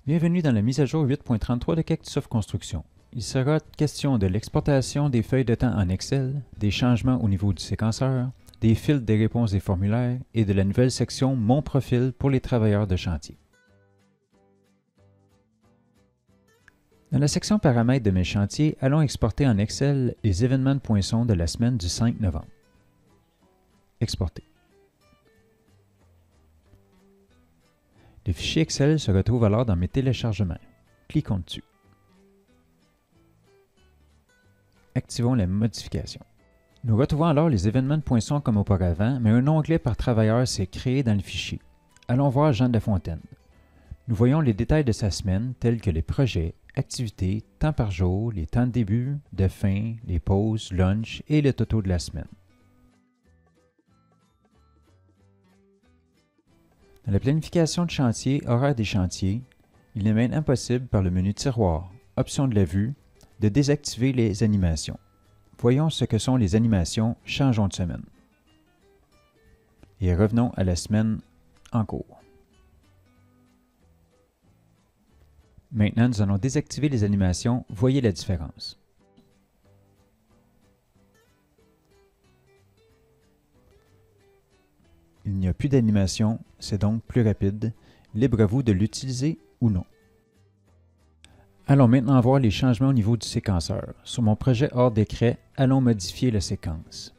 Bienvenue dans la mise à jour 8.33 de Cactisoft Construction. Il sera question de l'exportation des feuilles de temps en Excel, des changements au niveau du séquenceur, des filtres des réponses des formulaires et de la nouvelle section Mon profil pour les travailleurs de chantier. Dans la section Paramètres de mes chantiers, allons exporter en Excel les événements de poinçon de la semaine du 5 novembre. Exporter. Le fichier Excel se retrouve alors dans mes téléchargements. Cliquons dessus. Activons la modification. Nous retrouvons alors les événements de poinçon comme auparavant, mais un onglet par travailleur s'est créé dans le fichier. Allons voir Jean de la Fontaine. Nous voyons les détails de sa semaine tels que les projets, activités, temps par jour, les temps de début, de fin, les pauses, lunch et le total de la semaine. Dans la planification de chantier, horaire des chantiers, il est maintenant possible par le menu Tiroir, Options de la vue, de désactiver les animations. Voyons ce que sont les animations, changeons de semaine. Et revenons à la semaine en cours. Maintenant, nous allons désactiver les animations, voyez la différence. Il n'y a plus d'animation, c'est donc plus rapide. Libre à vous de l'utiliser ou non. Allons maintenant voir les changements au niveau du séquenceur. Sur mon projet hors décret, allons modifier la séquence.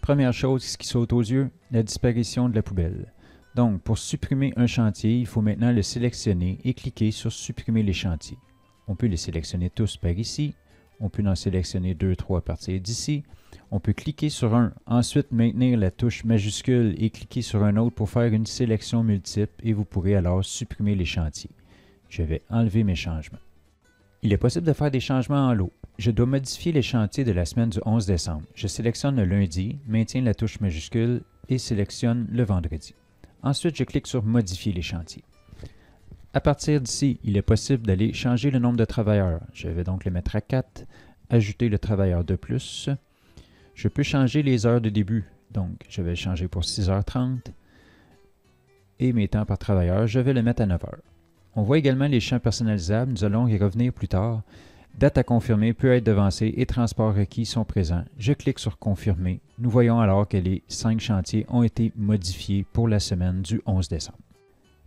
Première chose qui saute aux yeux, la disparition de la poubelle. Donc, pour supprimer un chantier, il faut maintenant le sélectionner et cliquer sur Supprimer les chantiers. On peut les sélectionner tous par ici. On peut en sélectionner 2, 3 à partir d'ici. On peut cliquer sur un, ensuite maintenir la touche majuscule et cliquer sur un autre pour faire une sélection multiple et vous pourrez alors supprimer les chantiers. Je vais enlever mes changements. Il est possible de faire des changements en lot. Je dois modifier les chantiers de la semaine du 11 décembre. Je sélectionne le lundi, maintiens la touche majuscule et sélectionne le vendredi. Ensuite, je clique sur Modifier les chantiers. À partir d'ici, il est possible d'aller changer le nombre de travailleurs. Je vais donc le mettre à 4, ajouter le travailleur de plus. Je peux changer les heures de début, donc je vais le changer pour 6h30. Et mes temps par travailleur, je vais le mettre à 9h. On voit également les champs personnalisables, nous allons y revenir plus tard. Date à confirmer peut être devancée et transports requis sont présents. Je clique sur Confirmer. Nous voyons alors que les 5 chantiers ont été modifiés pour la semaine du 11 décembre.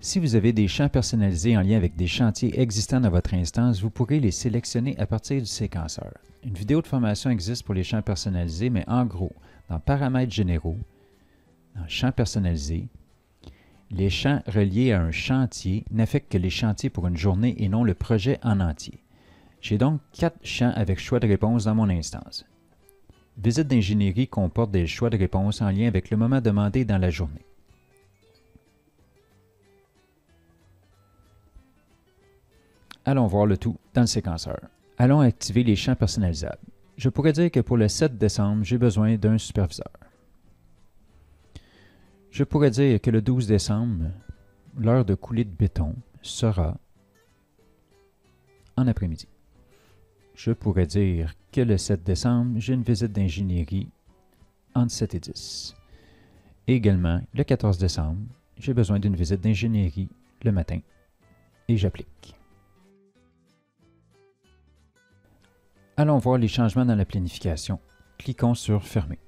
Si vous avez des champs personnalisés en lien avec des chantiers existants dans votre instance, vous pourrez les sélectionner à partir du séquenceur. Une vidéo de formation existe pour les champs personnalisés, mais en gros, dans Paramètres généraux, dans Champs personnalisés, les champs reliés à un chantier n'affectent que les chantiers pour une journée et non le projet en entier. J'ai donc 4 champs avec choix de réponse dans mon instance. Visite d'ingénierie comporte des choix de réponse en lien avec le moment demandé dans la journée. Allons voir le tout dans le séquenceur. Allons activer les champs personnalisables. Je pourrais dire que pour le 7 décembre, j'ai besoin d'un superviseur. Je pourrais dire que le 12 décembre, l'heure de coulée de béton sera en après-midi. Je pourrais dire que le 7 décembre, j'ai une visite d'ingénierie entre 7 et 10. Et également, le 14 décembre, j'ai besoin d'une visite d'ingénierie le matin et j'applique. Allons voir les changements dans la planification. Cliquons sur Fermer.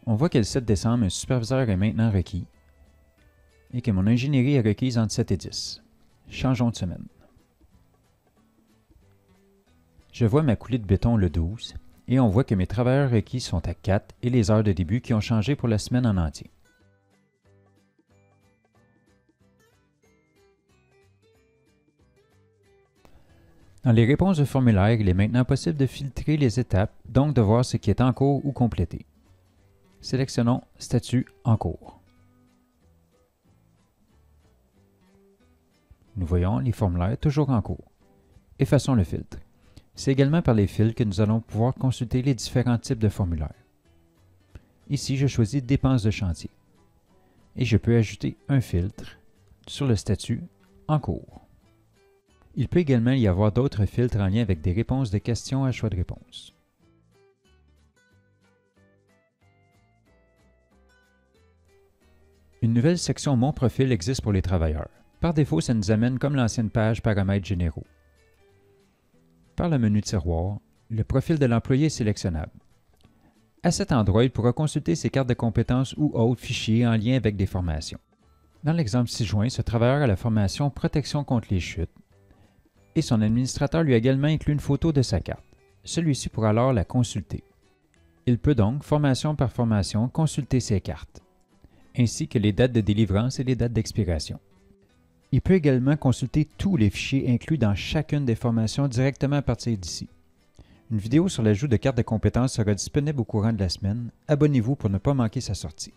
On voit que le 7 décembre, un superviseur est maintenant requis et que mon ingénierie est requise entre 7 et 10. Changeons de semaine. Je vois ma coulée de béton le 12 et on voit que mes travailleurs requis sont à 4 et les heures de début qui ont changé pour la semaine en entier. Dans les réponses de formulaire, il est maintenant possible de filtrer les étapes, donc de voir ce qui est en cours ou complété. Sélectionnons Statut en cours. Nous voyons les formulaires toujours en cours. Effaçons le filtre. C'est également par les fils que nous allons pouvoir consulter les différents types de formulaires. Ici, je choisis Dépenses de chantier. Et je peux ajouter un filtre sur le statut en cours. Il peut également y avoir d'autres filtres en lien avec des réponses de questions à choix de réponse. Une nouvelle section Mon profil existe pour les travailleurs. Par défaut, ça nous amène comme l'ancienne page Paramètres généraux. Par le menu Tiroir, le profil de l'employé est sélectionnable. À cet endroit, il pourra consulter ses cartes de compétences ou autres fichiers en lien avec des formations. Dans l'exemple ci-joint, ce travailleur a la formation Protection contre les chutes et son administrateur lui a également inclus une photo de sa carte. Celui-ci pourra alors la consulter. Il peut donc, formation par formation, consulter ses cartes, ainsi que les dates de délivrance et les dates d'expiration. Il peut également consulter tous les fichiers inclus dans chacune des formations directement à partir d'ici. Une vidéo sur l'ajout de cartes de compétences sera disponible au courant de la semaine. Abonnez-vous pour ne pas manquer sa sortie.